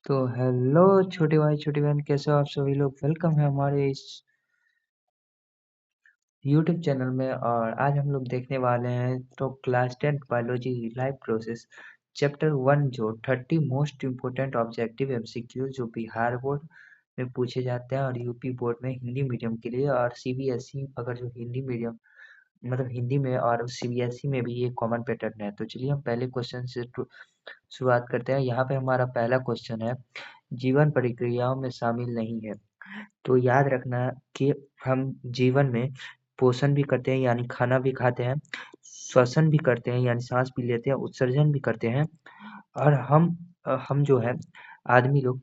तो हेलो छोटे भाई छोटी बहन, कैसे हो आप सभी लोग। वेलकम है हमारे इस यूट्यूब चैनल में। और आज हम लोग देखने वाले हैं तो class 10 biology live process chapter 1 जो 30 मोस्ट इम्पोर्टेंट ऑब्जेक्टिव एमसीक्यू जो बिहार बोर्ड में पूछे जाते हैं और यूपी बोर्ड में हिंदी मीडियम के लिए और सीबीएसई अगर जो हिंदी मीडियम मतलब हिंदी में और सीबीएसई में भी ये कॉमन पैटर्न है। तो चलिए हम पहले क्वेश्चन से शुरुआत करते हैं। यहाँ पे हमारा पहला क्वेश्चन है, जीवन प्रक्रियाओं में शामिल नहीं है। तो याद रखना कि हम जीवन में पोषण भी करते हैं यानी खाना भी खाते हैं, श्वसन भी करते हैं यानी सांस भी लेते हैं, उत्सर्जन भी करते हैं। और हम जो है आदमी लोग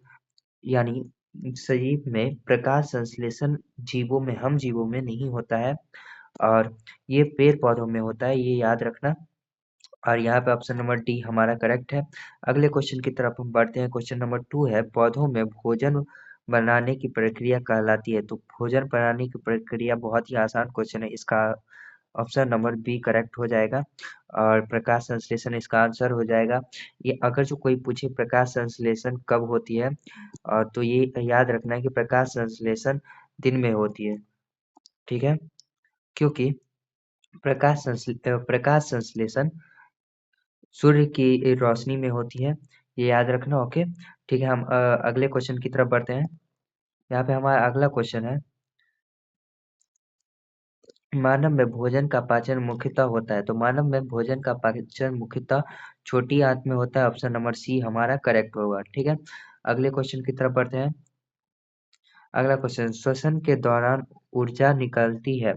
यानी शरीर में प्रकाश संश्लेषण जीवों में नहीं होता है और ये पेड़ पौधों में होता है, ये याद रखना। और यहाँ पे ऑप्शन नंबर डी हमारा करेक्ट है। अगले क्वेश्चन की तरफ हम बढ़ते हैं। क्वेश्चन नंबर 2 है, पौधों में भोजन बनाने की प्रक्रिया कहलाती है। तो भोजन बनाने की प्रक्रिया बहुत ही आसान क्वेश्चन है, इसका ऑप्शन नंबर बी करेक्ट हो जाएगा। और प्रकाश संश्लेषण इसका आंसर हो जाएगा। ये अगर जो कोई पूछे प्रकाश संश्लेषण कब होती है, और तो ये याद रखना है कि प्रकाश संश्लेषण दिन में होती है, ठीक है। क्योंकि प्रकाश संश्लेषण सूर्य की रोशनी में होती है, ये याद रखना। ओके, ठीक है। हम अगले क्वेश्चन की तरफ बढ़ते हैं। यहाँ पे हमारा अगला क्वेश्चन है, मानव में भोजन का पाचन मुख्यतः होता है। तो मानव में भोजन का पाचन मुख्यतः छोटी आंत में होता है, ऑप्शन नंबर सी हमारा करेक्ट होगा, ठीक है। अगले क्वेश्चन की तरफ बढ़ते हैं। अगला क्वेश्चन, श्वसन के दौरान ऊर्जा निकलती है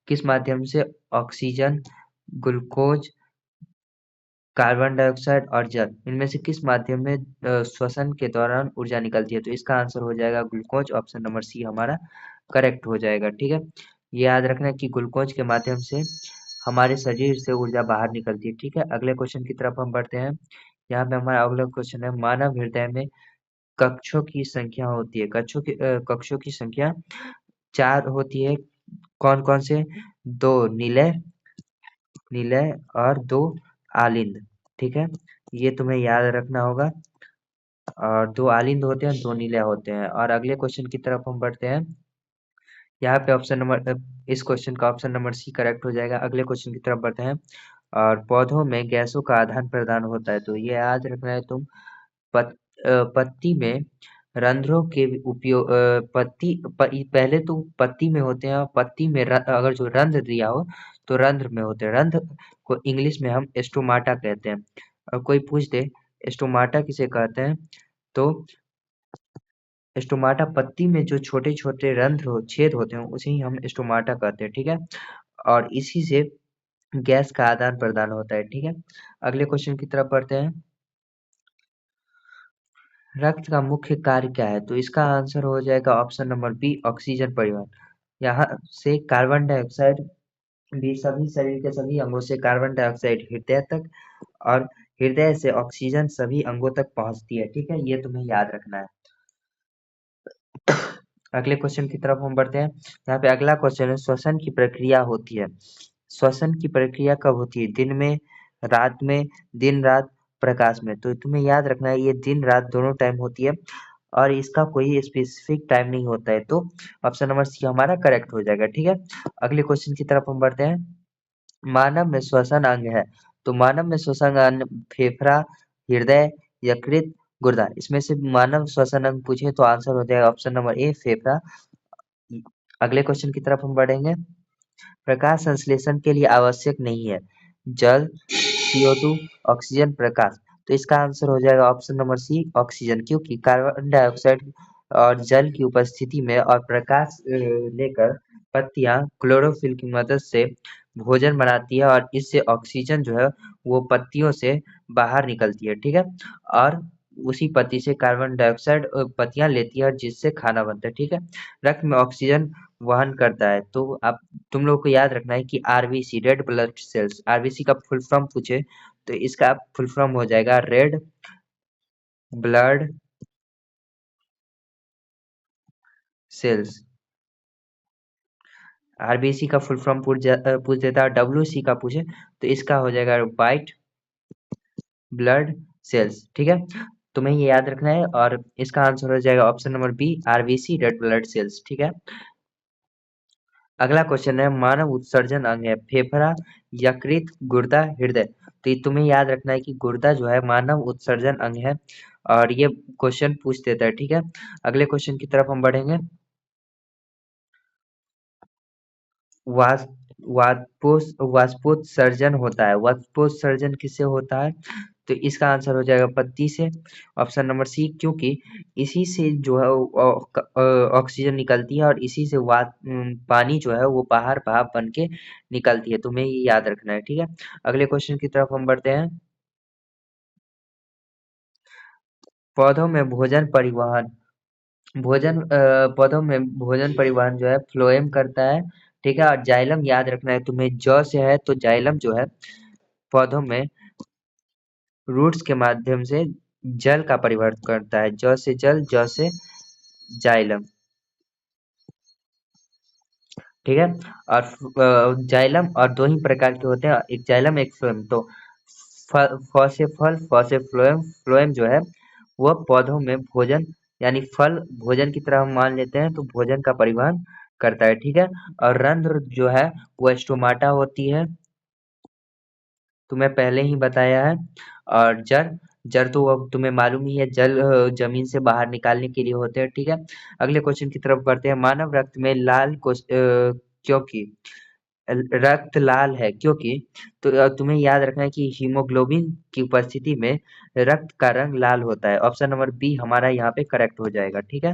किस माध्यम से? ऑक्सीजन, ग्लूकोज, कार्बन डाइऑक्साइड और जल, इनमें से किस माध्यम में श्वसन के दौरान ऊर्जा निकलती है? तो इसका आंसर हो जाएगा ग्लूकोज, ऑप्शन नंबर सी हमारा करेक्ट हो जाएगा, ठीक है। ये याद रखना कि ग्लूकोज के माध्यम से हमारे शरीर से ऊर्जा बाहर निकलती है, ठीक है। अगले क्वेश्चन की तरफ हम बढ़ते हैं। यहाँ पे हमारा अगला क्वेश्चन है, मानव हृदय में कक्षों की संख्या होती है। कक्षों की संख्या 4 होती है। कौन कौन से? 2 निलय निलय और 2 आलिंद, ठीक है। ये तुम्हें याद रखना होगा। और 2 आलिंद होते हैं, 2 निलय होते हैं। और अगले क्वेश्चन की तरफ हम बढ़ते हैं। यहाँ पे इस क्वेश्चन का ऑप्शन नंबर सी करेक्ट हो जाएगा। अगले क्वेश्चन की तरफ बढ़ते हैं। और पौधों में गैसों का आदान प्रदान होता है। तो ये याद रखना है तुम। पत्ती में रंध्रों के उपयोग पहले तो पत्ती में होते हैं, और पत्ती में अगर जो रंध्र दिया हो तो रंध्र में होते हैं। रंध्र को इंग्लिश में हम स्टोमाटा कहते हैं। और कोई पूछ दे स्टोमाटा किसे कहते हैं, तो स्टोमाटा पत्ती में जो छोटे छोटे छेद होते हैं उसे ही हम स्टोमाटा कहते हैं, ठीक है। और इसी से गैस का आदान प्रदान होता है, ठीक है। अगले क्वेश्चन की तरफ बढ़ते हैं। रक्त का मुख्य कार्य क्या है? तो इसका आंसर हो जाएगा ऑप्शन नंबर बी, ऑक्सीजन परिवहन। यहाँ से कार्बन डाइऑक्साइड भी सभी शरीर के सभी अंगों से कार्बन डाइऑक्साइड हृदय तक, और हृदय से ऑक्सीजन सभी अंगों तक पहुंचती है, ठीक है। ये तुम्हें याद रखना है। अगले क्वेश्चन की तरफ हम बढ़ते हैं। यहाँ पे अगला क्वेश्चन है, श्वसन की प्रक्रिया होती है। श्वसन की प्रक्रिया कब होती है? दिन में, रात में, दिन रात, प्रकाश में? तो तुम्हें याद रखना है ये दिन रात दोनों टाइम होती है और इसका कोई स्पेसिफिक टाइम नहीं होता है। तो ऑप्शन नंबर सी हमारा करेक्ट हो जाएगा, ठीक है। अगले क्वेश्चन की तरफ हम बढ़ते हैं। मानव में श्वसन अंग है। तो मानव में श्वसन अंग फेफड़ा, हृदय, यकृत, गुर्दा, इसमें से मानव श्वसन अंग पूछे तो आंसर हो जाएगा ऑप्शन नंबर ए, फेफड़ा। अगले क्वेश्चन की तरफ हम बढ़ेंगे। प्रकाश संश्लेषण के लिए आवश्यक नहीं है जल, CO2, ऑक्सीजन, प्रकाश। तो इसका आंसर हो जाएगा ऑप्शन नंबर सी, ऑक्सीजन। क्योंकि कार्बन डाइऑक्साइड और जल की उपस्थिति में और प्रकाश लेकर पत्तियां क्लोरोफिल की मदद से भोजन बनाती है और इससे ऑक्सीजन जो है वो पत्तियों से बाहर निकलती है, ठीक है। और उसी पत्ती से कार्बन डाइऑक्साइड पत्तियां लेती है और जिससे खाना बनता है, ठीक है। रक्त में ऑक्सीजन वहन करता है। तो आप तुम लोग को याद रखना है कि RBC, red blood sales, RBC का फुल फॉर्म पूछे तो इसका फुल फॉर्म हो जाएगा रेड ब्लड सेल्स। आरबीसी का फुल फॉर्म पूछ देता है, डब्ल्यूसी का पूछे तो इसका हो जाएगा वाइट ब्लड सेल्स, ठीक है। तुम्हें ये याद रखना है और इसका आंसर हो जाएगा option number B, RBC, red blood cells. ठीक है। अगला क्वेश्चन है, मानव उत्सर्जन अंग है फेफड़ा, यकृत, गुर्दा, हृदय। तो ये तुम्हें याद रखना है कि गुर्दा जो है मानव उत्सर्जन अंग है, और ये क्वेश्चन पूछ देता है। ठीक है। अगले क्वेश्चन की तरफ हम बढ़ेंगे। वास वाष्पोत्सर्जन होता है, वाष्पोत्सर्जन किससे होता है? तो इसका आंसर हो जाएगा पत्ती से, ऑप्शन नंबर सी, क्योंकि इसी से जो है ऑक्सीजन निकलती है, और इसी से पानी जो है वो बाहर भाप बन के निकलती है। तुम्हें ये याद रखना है। ठीक है। अगले क्वेश्चन की तरफ हम बढ़ते हैं। पौधों में भोजन परिवहन, पौधों में भोजन परिवहन जो है फ्लोएम करता है। ठीक है। और जाइलम याद रखना है तुम्हें, जौ से है तो जाइलम जो है पौधों में रूट्स के माध्यम से जल का परिवहन करता है। जौ से जल, जौ से जाइलम। ठीक है। और जाइलम और दो ही प्रकार के होते हैं, एक जाइलम एक फ्लोएम। तो फ से फल, फ से फ्लोएम। फ्लोएम जो है वह पौधों में भोजन, यानी फल भोजन की तरह हम मान लेते हैं, तो भोजन का परिवहन करता है। ठीक है। और रंध्र जो है वो स्टोमाटा होती है, तुम्हें पहले ही बताया है। और जड़, जड़ तो अब तुम्हें मालूम ही है, जल जमीन से बाहर निकालने के लिए होते हैं। ठीक है। अगले क्वेश्चन की तरफ बढ़ते हैं। मानव रक्त में लाल क्योंकि रक्त लाल है क्योंकि, तो तुम्हें याद रखना है कि हीमोग्लोबिन की उपस्थिति में रक्त का रंग लाल होता है। ऑप्शन नंबर बी हमारा यहाँ पे करेक्ट हो जाएगा। ठीक है।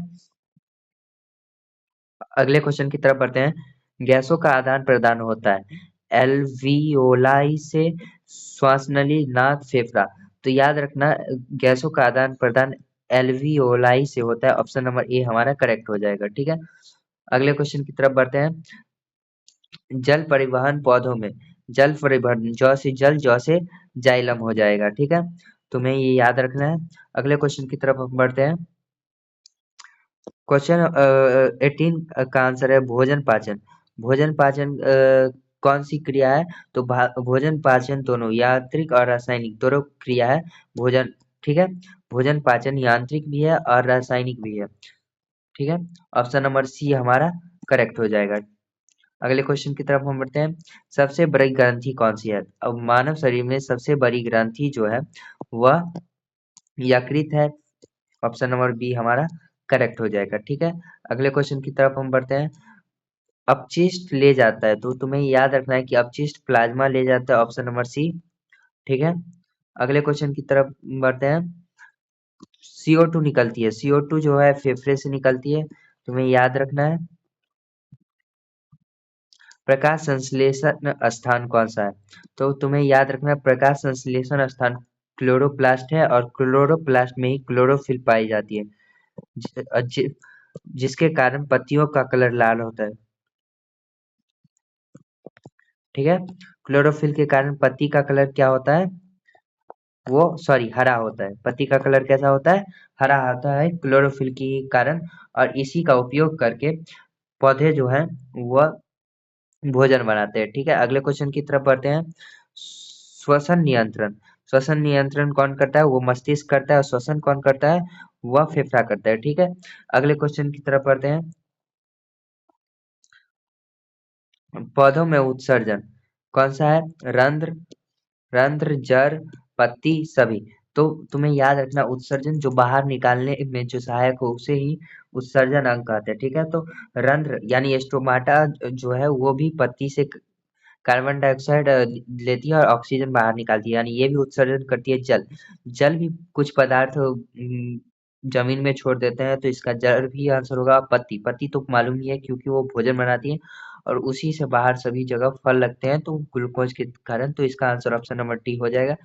अगले क्वेश्चन की तरफ बढ़ते हैं। गैसों का आदान प्रदान होता है एल्वियोलाई से श्वासनली, नाक, फेफड़ा। तो याद रखना, गैसों का आदान प्रदान एल्वियोलाई से होता है। ऑप्शन नंबर ए हमारा करेक्ट हो जाएगा। ठीक है। अगले क्वेश्चन की तरफ बढ़ते हैं। जल परिवहन पौधों में, जल परिवहन, जौ से जल, जौ से जाइलम हो जाएगा। ठीक है। तुम्हें ये याद रखना है। अगले क्वेश्चन की तरफ हम बढ़ते हैं। क्वेश्चन 18 का आंसर है भोजन पाचन। भोजन पाचन कौन सी क्रिया है? तो भोजन पाचन दोनों यांत्रिक और रासायनिक दोनों क्रिया है भोजन। ठीक है। भोजन पाचन यांत्रिक भी है और रासायनिक भी है। ठीक है। ऑप्शन नंबर सी हमारा करेक्ट हो जाएगा। अगले क्वेश्चन की तरफ हम बढ़ते हैं। सबसे बड़ी ग्रंथि कौन सी है? अब मानव शरीर में सबसे बड़ी ग्रंथि जो है वह यकृत है। ऑप्शन नंबर बी हमारा करेक्ट हो जाएगा। ठीक है। अगले क्वेश्चन की तरफ हम बढ़ते हैं। अपशिष्ट ले जाता है, तो तुम्हें याद रखना है कि अपशिष्ट प्लाज्मा ले जाता है। Option number C. ठीक है। अगले क्वेश्चन की तरफ बढ़ते हैं। CO2 निकलती है, CO2 जो है फेफड़े से निकलती है, तुम्हें याद रखना है। प्रकाश संश्लेषण स्थान कौन सा है? तो तुम्हें याद रखना है, प्रकाश संश्लेषण स्थान क्लोरोप्लास्ट है, और क्लोरोप्लास्ट में ही क्लोरोफिल पाई जाती है, जिसके कारण पत्तियों का कलर लाल होता है। ठीक है। क्लोरोफिल के कारण पत्ती का कलर क्या होता है? वो सॉरी हरा होता है। पत्ती का कलर कैसा होता है? हरा होता है क्लोरोफिल के कारण। और इसी का उपयोग करके पौधे जो हैं वह भोजन बनाते हैं। ठीक है। अगले क्वेश्चन की तरफ बढ़ते हैं। श्वसन नियंत्रण, श्वसन नियंत्रण कौन करता है? वो मस्तिष्क करता है। और श्वसन कौन करता है? वह फेफड़ा करता है। ठीक है। अगले क्वेश्चन की तरफ बढ़ते हैं। पौधों में उत्सर्जन कौन सा है? रंध्र, रंध्र, जड़, पत्ती, सभी। तो तुम्हें याद रखना, उत्सर्जन जो बाहर निकालने में जो सहायक हो उसे ही उत्सर्जन अंग कहते हैं। ठीक है। तो रंध्र यानी स्टोमाटा जो है वो भी पत्ती से कार्बन डाइऑक्साइड लेती है और ऑक्सीजन बाहर निकालती है, यानी ये भी उत्सर्जन करती है। जल, जल भी कुछ पदार्थ जमीन में छोड़ देते हैं, तो इसका जल भी आंसर होगा। पत्ती, पत्ती तो मालूम ही है क्योंकि वो भोजन बनाती है, और उसी से बाहर सभी जगह फल लगते हैं तो ग्लूकोज के कारण। तो इसका आंसर ऑप्शन नंबर डी हो जाएगा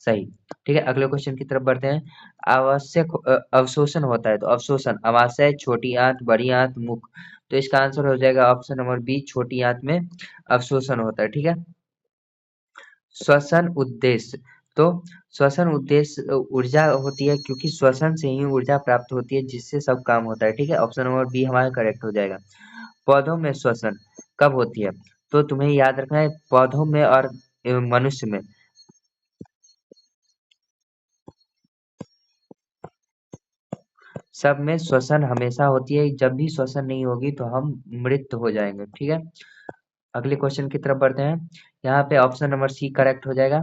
सही। ठीक है। अगले क्वेश्चन की तरफ बढ़ते हैं। आवश्यक अवशोषण होता है, तो अवशोषण अमाशय, छोटी आंत, बड़ी आंत, मुख। तो इसका आंसर हो जाएगा ऑप्शन नंबर बी, छोटी आंत में अवशोषण होता है। ठीक है। श्वसन उद्देश्य, तो श्वसन उद्देश्य ऊर्जा होती है, क्योंकि श्वसन से ही ऊर्जा प्राप्त होती है जिससे सब काम होता है। ठीक है। ऑप्शन नंबर बी हमारा करेक्ट हो जाएगा। पौधों में श्वसन कब होती है? तो तुम्हें याद रखना है, पौधों में और मनुष्य में। सब में श्वसन हमेशा होती है, जब भी श्वसन नहीं होगी तो हम मृत हो जाएंगे। ठीक है, अगले क्वेश्चन की तरफ बढ़ते हैं। यहाँ पे ऑप्शन नंबर सी करेक्ट हो जाएगा।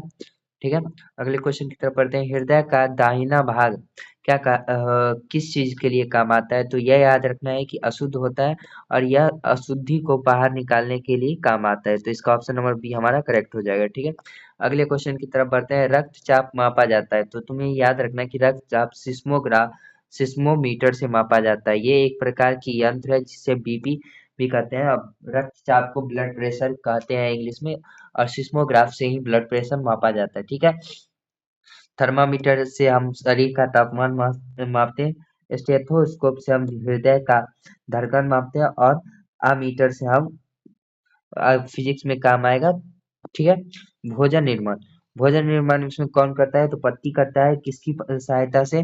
ठीक है, अगले क्वेश्चन की तरफ बढ़ते हैं। हृदय का दाहिना भाग किस चीज के लिए काम आता है? तो यह याद रखना है कि अशुद्ध होता है और यह अशुद्धि को बाहर निकालने के लिए काम आता है। तो इसका ऑप्शन नंबर बी हमारा करेक्ट हो जाएगा। ठीक है, अगले क्वेश्चन की तरफ बढ़ते हैं। रक्तचाप मापा जाता है, तो तुम्हें याद रखना है कि रक्तचाप सिस्मोमीटर से मापा जाता है। ये एक प्रकार की यंत्र है जिसे बीपी भी कहते हैं। अब रक्तचाप को ब्लड प्रेशर कहते हैं इंग्लिश में, और सिस्मोग्राफ से ही ब्लड प्रेशर मापा जाता है। ठीक है, थर्मामीटर से हम शरीर का तापमान मापते हैं। स्टेथोस्कोप से हम हृदय का धड़कन मापते हैं, और आमीटर से हम फिजिक्स में काम आएगा। ठीक है, भोजन निर्माण। भोजन निर्माण इसमें कौन करता है? तो पत्ती करता है। किसकी सहायता से?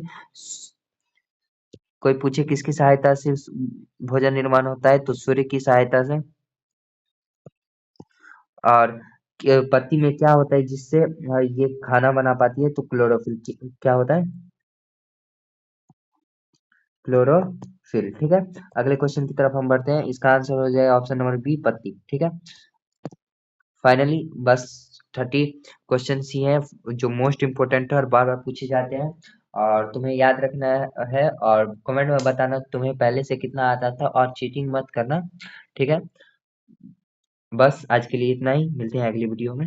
कोई पूछे किसकी सहायता से भोजन निर्माण होता है? तो सूर्य की सहायता से। और पत्ती में क्या होता है जिससे ये खाना बना पाती है? तो क्लोरोफिल। क्या होता है? क्लोरोफिल। ठीक है, अगले क्वेश्चन की तरफ हम बढ़ते हैं। इसका आंसर हो जाएगा ऑप्शन नंबर बी, पत्ती। ठीक है, फाइनली बस 30 क्वेश्चन ही हैं जो मोस्ट इम्पोर्टेंट है और बार बार पूछे जाते हैं, और तुम्हें याद रखना है। और कमेंट में बताना तुम्हें पहले से कितना आता था, और चीटिंग मत करना। ठीक है, बस आज के लिए इतना ही। मिलते हैं अगली वीडियो में।